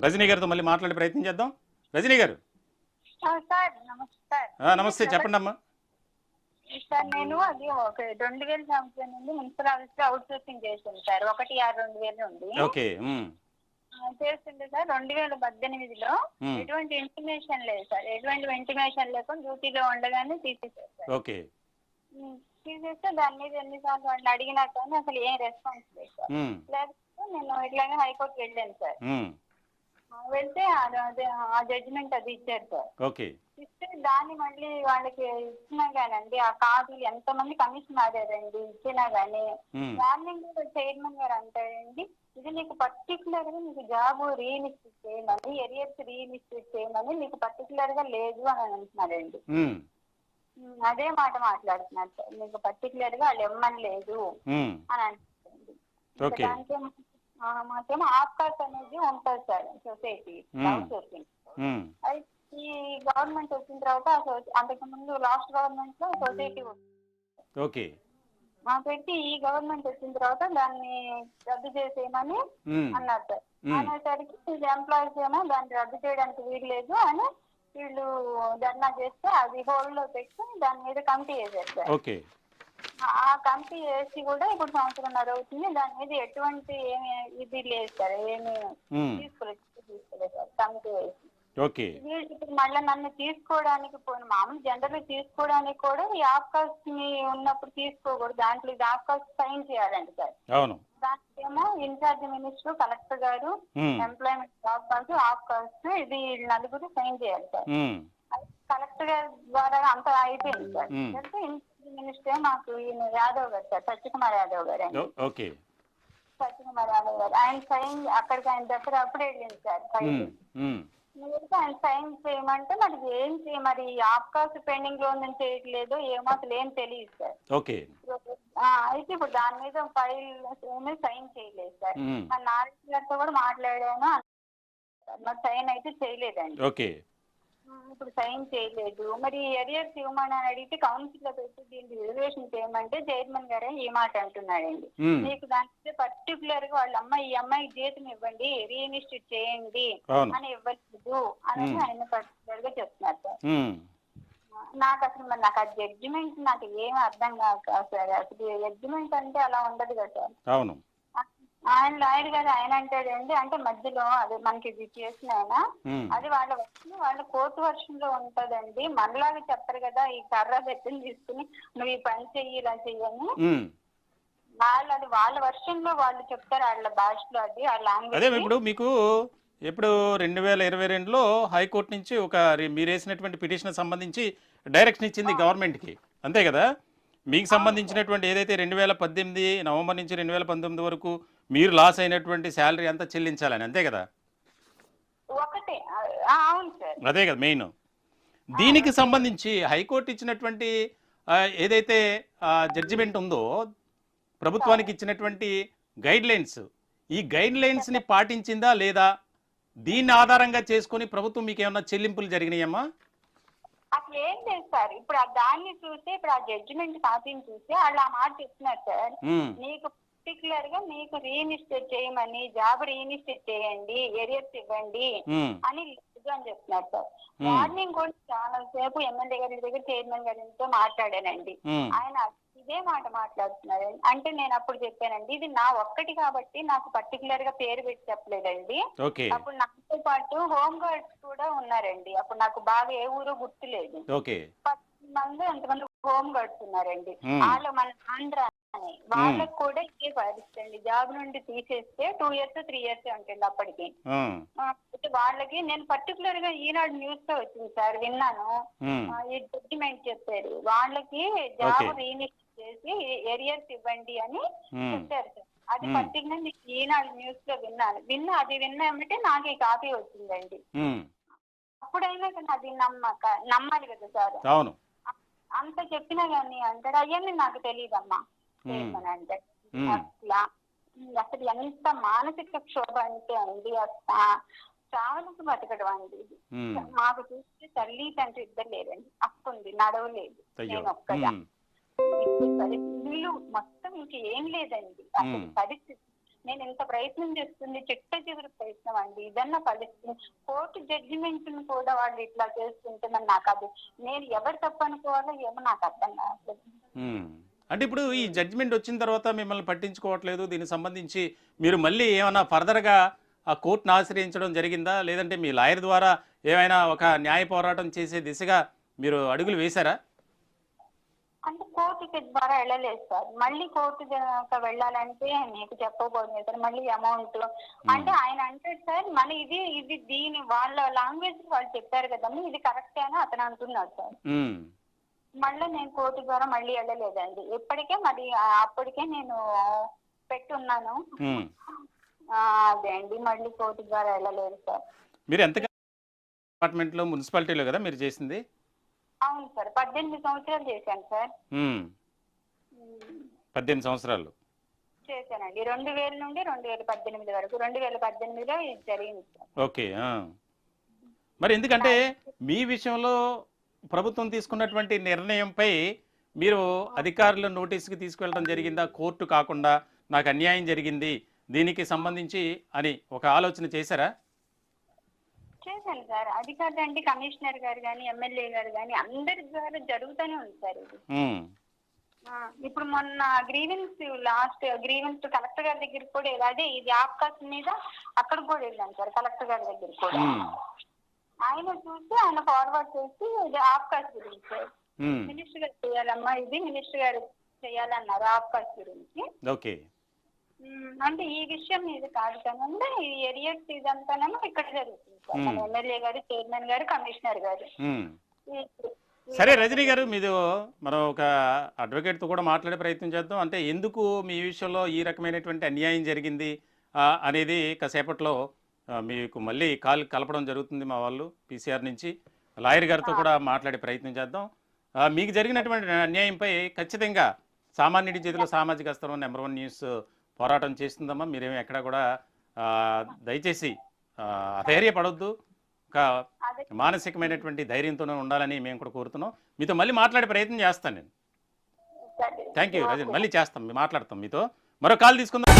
రజనీ గారితో మళ్ళీ మాట్లాడే ప్రయత్నం చేద్దాం. రజనీ గారు సార్ నమస్తే. నమస్తే, చెప్పండి అమ్మా. సార్ నేను అది ఒక 2000 సంవత్సరం నుండి మున్సిపల్ ఆఫీస్ లో అవుట్ సోర్సింగ్ చేశాను సార్. 1/6/2000 ఉంది. ఓకే. చేస్తుంటే సార్ 2018లో ఎటువంటి ఇంటిమేషన్ లేదు సార్. ఎటువంటి ఇంటిమేషన్ లేకుండా డ్యూటీలో ఉండగానే తీసేసారు సార్. ఓకే. తీసేస్తే దాని మీద ఎన్నిసార్లు వాళ్ళు అడిగినా కానీ అసలు ఏం రెస్పాన్స్ లేదు సార్. లేకపోతే నేను ఇట్లాగే హైకోర్టుకి వెళ్ళాను సార్. వెళ్తే ఆ జడ్జిమెంట్ అది ఇచ్చారు సార్. ఓకే. ఇస్తే దాన్ని మళ్ళీ వాళ్ళకి ఇచ్చినా గానండి ఆ కాపీలు ఎంతమంది కమిషన్ ఆడారండి ఇచ్చినా గానీ వార్నింగ్ చైర్మన్ గారు అంటారండి ఇది నీకు పర్టికులర్ గా నీకు జాబ్ రీఇన్స్టిట్యూట్ చేయమని ఎరియర్స్ రీఇన్స్టిట్యూట్ చేయమని నీకు పర్టికులర్ గా లేదు అని అంటున్నారండి. అదే మాట మాట్లాడుతున్నారు సార్. నీకు పర్టికులర్ గా వాళ్ళు ఇమ్మని లేదు అని అంటున్నారండి. దానికేమో మాకేమో ఆఫ్కాస్ట్ అనేది ఉంటుంది సార్ సొసైటీ అయితే ఈ గవర్నమెంట్ వచ్చిన తర్వాత అంతకు ముందు లాస్ట్ గవర్నమెంట్ లో సొసైటీ పెట్టి ఈ గవర్నమెంట్ వచ్చిన తర్వాత దాన్ని రద్దు చేసేయమని అన్నారు సార్. అనేసరికి ఎంప్లాయీస్ ఏమో దాన్ని రద్దు చేయడానికి వీలు లేదు అని వీళ్ళు ధర్నా చేస్తే అది హోల్డ్ లో పెట్టి దాని మీద కమిటీ వేశారు సార్. ఆ కమిటీ వేసి కూడా ఇప్పుడు 1.5 సంవత్సరం అవుతుంది. దాని మీద ఎటువంటి ఏమి ఇది లేదు సార్. ఏమి తీసుకోలేదు సార్ కమిటీ వేసి. ఇప్పుడు మళ్ళీ నన్ను తీసుకోవడానికి పోయిన మామూలు జనరల్ తీసుకోవడానికి కూడా ఈ ఆఫ్కాస్ట్ ని ఉన్నప్పుడు తీసుకోకూడదు. దాంట్లో ఇది ఆఫ్కాస్ట్ సైన్ చేయాలండి సార్. దానికేమో ఇన్ఛార్జ్ మినిస్టర్ కలెక్టర్ గారు ఎంప్లాయ్మెంట్ ఆఫ్కాస్ట్ ఇది నలుగురు సైన్ చేయాలి సార్. కలెక్టర్ గారి ద్వారా అంతా అయిపోయింది సార్. అంటే మినిస్టర్ మాకు ఈయన యాదవ్ గారు సార్, సత్యకుమార్ యాదవ్ గారు అండి. సత్యకుమార్ యాదవ్ గారు ఆయన సైన్ అక్కడికి ఆయన దగ్గర అప్పుడే వెళ్ళింది సార్. ఆయన సైన్ చేయమంటే మరి ఏం మరి ఆఫ్కాస్ట్ పెండింగ్ లో ఉందని చేయట్లేదు ఏమో అసలు ఏం తెలియదు సార్. అయితే ఇప్పుడు దాని మీద ఫైల్ సైన్ చేయలేదు సార్. నారాయణ గారితో కూడా మాట్లాడాను, మరి సైన్ అయితే చేయలేదండి. ఇప్పుడు సైన్ చేయలేదు. మరి ఎరియర్స్ ఇవ్వమని అడిగితే కౌన్సిల్ లో పెట్టి దీన్ని రిజర్వేషన్ చేయమంటే చైర్మన్ గారే ఈ మాట అంటున్నాడండి. మీకు దానికి పర్టికులర్ గా వాళ్ళ ఈ అమ్మాయికి జీతం ఇవ్వండి రీఇన్స్టిట్యూట్ చేయండి అని ఇవ్వలేదు అని ఆయన పర్టికులర్ గా చెప్తున్నారు సార్. నాకు అసలు మరి నాకు ఆ జడ్జిమెంట్ నాకు ఏమి అర్థం కాక సార్. అసలు జడ్జిమెంట్ అంటే అలా ఉండదు కదా సార్. ఆయన లాయర్ గారు ఆయన అంటాడండి అంటే మధ్యలో అదే మనకి ఇది చేసిన ఆయన అది వాళ్ళ కోర్టు వర్షన్ లో ఉంటదండి. మనలాగా చెప్పరు కదా ఈ కర్ర బెత్తని తీసుకుని నువ్వు ఈ పని చెయ్యి ఇలా చెయ్యని. వాళ్ళు అది వాళ్ళ వర్షన్ లో వాళ్ళు చెప్తారు వాళ్ళ భాషలో అది ఆ లాంగ్వేజ్. ఇప్పుడు మీకు ఇప్పుడు 2022లో హైకోర్టు నుంచి ఒక మీరు వేసినటువంటి పిటిషన్ సంబంధించి డైరెక్షన్ ఇచ్చింది గవర్నమెంట్కి, అంతే కదా? మీకు సంబంధించినటువంటి ఏదైతే 2018 నవంబర్ నుంచి 2019 వరకు మీరు లాస్ అయినటువంటి శాలరీ అంతా చెల్లించాలని, అంతే కదా? అదే కదా మెయిన్. దీనికి సంబంధించి హైకోర్టు ఇచ్చినటువంటి ఏదైతే జడ్జిమెంట్ ఉందో ప్రభుత్వానికి ఇచ్చినటువంటి గైడ్ లైన్స్, ఈ గైడ్ లైన్స్ని పాటించిందా లేదా? దీన్ని ఆధారంగా చేసుకొని ప్రభుత్వం మీకు ఏమన్నా చెల్లింపులు జరిగినాయమ్మా? అసలు ఏం లేదు సార్. ఇప్పుడు దాన్ని చూస్తే ఇప్పుడు ఆ జడ్జిమెంట్ కాపీని చూస్తే వాళ్ళు ఆ మాట చెప్తున్నారు సార్. నీకు పర్టికులర్ గా నీకు రీఇన్స్టిట్యూట్ చేయమని జాబ్ రీఇన్స్టిట్యూట్ చేయండి ఎరియర్స్ ఇవ్వండి అని లేదు అని చెప్తున్నారు సార్. మార్నింగ్ కూడా చాలా సేపు ఎమ్మెల్యే గారి దగ్గర చైర్మన్ గారితో మాట్లాడానండి. ఆయన ఇదే మాట మాట్లాడుతున్నారు. అంటే నేను అప్పుడు చెప్పానండి ఇది నా ఒక్కటి కాబట్టి నాకు పర్టికులర్ గా పేరు పెట్టి చెప్పలేదండి. అప్పుడు నాతో పాటు హోమ్ గార్డ్స్ కూడా ఉన్నారండి. అప్పుడు నాకు బాగా ఏ ఊరు గుర్తులేదు. 10 మంది ఎంతమంది హోమ్ గార్డ్స్ ఉన్నారండి. వాళ్ళు మన ఆంధ్ర అని వాళ్ళకి కూడా ఇదే పరిస్థితి. జాబ్ నుండి తీసేస్తే 2 years 3 years ఉంటుంది అప్పటికి. వాళ్ళకి నేను పర్టికులర్ గా ఈనాడు న్యూస్ లో వచ్చింది సార్, విన్నాను. ఈ జడ్జిమెంట్ చెప్పారు వాళ్ళకి జాబ్ రీఇన్స్టిట్యూట్ చేసి ఎరియర్స్ ఇవ్వండి అని చెప్పారు సార్. అది పర్టికులర్ ఈనాడు న్యూస్ లో అది విన్నామంటే నాకు ఈ కాపీ వచ్చిందండి. అప్పుడైనా కానీ అది నమ్మాలి కదా సార్. అంత చెప్పినా కానీ అంటాడు అవన్నీ నాకు తెలియదమ్మా అంటే అట్లా. అసలు ఎంత మానసిక క్షోభ అంటే అండి చావులకు బతకడం అండి. మాకు చూస్తే తల్లి తండ్రి ఇద్దరు లేరండి. అక్కుంది నడవలేదు, నేను ఒక్కగా. ఇల్లు మొత్తం ఇంకేం లేదండి అసలు పరిస్థితి. నేను ఇంత ప్రయత్నం చేస్తుంది చిట్ట చివరి ప్రయత్నం అండి, ఇదన్నా ఫలిస్తుంది. కోర్టు జడ్జిమెంట్ కూడా వాళ్ళు ఇట్లా చేస్తుంటే మరి నాకు అది నేను ఎవరు తప్పు అనుకోవాలో ఏమో నాకు అర్థం కావట్లేదు. అంటే ఇప్పుడు ఈ జడ్జిమెంట్ వచ్చిన తర్వాత మిమ్మల్ని పట్టించుకోవట్లేదు, దీనికి సంబంధించి మీరు మళ్ళీ ఏమైనా ఫర్దర్గా ఆ కోర్టును ఆశ్రయించడం జరిగిందా, లేదంటే మీ లాయర్ ద్వారా ఏమైనా ఒక న్యాయ పోరాటం చేసే దిశగా మీరు అడుగులు వేశారా? అంటే కోర్టుకి ద్వారా వెళ్ళలేదు సార్. మళ్ళీ కోర్టు వెళ్ళాలంటే మీకు చెప్పబోతుంది సార్, మళ్ళీ అమౌంట్ అంటే ఆయన అంటాడు సార్, మళ్ళీ ఇది దీని వాళ్ళ లాంగ్వేజ్ వాళ్ళు చెప్పారు కదమ్మా, ఇది కరెక్టే అని అతను అంటున్నాడు సార్. మళ్ళీ నేను కోర్టు ద్వారా మళ్ళీ వెళ్ళలేదండి. ఇప్పటికే మరి అప్పటికే నేను పెట్టున్నాను. అదే అండి, మళ్ళీ కోర్టు ద్వారా వెళ్ళలేదు సార్. మీరు ఎంత డిపార్ట్మెంట్లో మున్సిపాలిటీలో కదా మీరు చేసింది? అవును సార్, 18 సంవత్సరాలు చేశాను సార్. 18 సంవత్సరాలు చేశానండి, 2000 నుండి 2018 వరకు. 2018లో ఇది జరిగింది సార్. ఓకే. మరి ఎందుకంటే మీ విషయంలో ప్రభుత్వం తీసుకున్నటువంటి నిర్ణయంపై మీరు అధికారుల నోటీస్కి తీసుకువెళ్ళడం జరిగిందా, కోర్టు కాకుండా నాకు అన్యాయం జరిగింది దీనికి సంబంధించి అని ఒక ఆలోచన చేశారా? చేశాను సార్. అధికారులు అంటే కమిషనర్ గారు కానీ ఎమ్మెల్యే గారు కానీ అందరి ద్వారా జరుగుతూనే ఉంది సార్ ఇది. ఇప్పుడు మొన్న లాస్ట్ గ్రీవెన్స్ కలెక్టర్ గారి దగ్గరికి కూడా అదే ఇది ఆప్కాస్ మీద అక్కడ కూడా వెళ్ళాను సార్, కలెక్టర్ గారి దగ్గరికి కూడా. ఆయన చూసి ఆయన ఫార్వర్డ్ చేసి ఇది ఆప్కాస్ గురించి సార్, మినిస్టర్ గారు చేయాలమ్మా, ఇది మినిస్టర్ గారు చేయాలన్నారు ఆప్కాస్ గురించి. ఓకే. అంటే ఈ విషయం మీద కాదు కదండి, ఈ ఏరియాస్ ఇదంతానేమో ఇక్కడ జరుగుతుంది సార్. ఎమ్మెల్యే గారు, చైర్మన్ గారు, కమిషనర్ గారు. సరే రజనీ గారు, మీరు మనం ఒక అడ్వకేట్తో కూడా మాట్లాడే ప్రయత్నం చేద్దాం. అంటే ఎందుకు మీ విషయంలో ఈ రకమైనటువంటి అన్యాయం జరిగింది అనేది కాసేపట్లో మీకు మళ్ళీ కాల్ కలపడం జరుగుతుంది మా వాళ్ళు పీసీఆర్ నుంచి. లాయర్ గారితో కూడా మాట్లాడే ప్రయత్నం చేద్దాం. మీకు జరిగినటువంటి అన్యాయంపై ఖచ్చితంగా సామాన్యుడి చేతిలో సామాజిక అస్త్రం నెంబర్ 1 న్యూస్ పోరాటం చేస్తుందమ్మా. మీరేమో ఎక్కడా కూడా దయచేసి అధైర్యపడొద్దు, ఒక మానసికమైనటువంటి ధైర్యంతోనే ఉండాలని మేము కూడా కోరుతున్నాం. మీతో మళ్ళీ మాట్లాడే ప్రయత్నం చేస్తాను నేను. థ్యాంక్ యూ రజని, మళ్ళీ చేస్తాం, మాట్లాడతాం మీతో. మరో కాల్ తీసుకుందాం.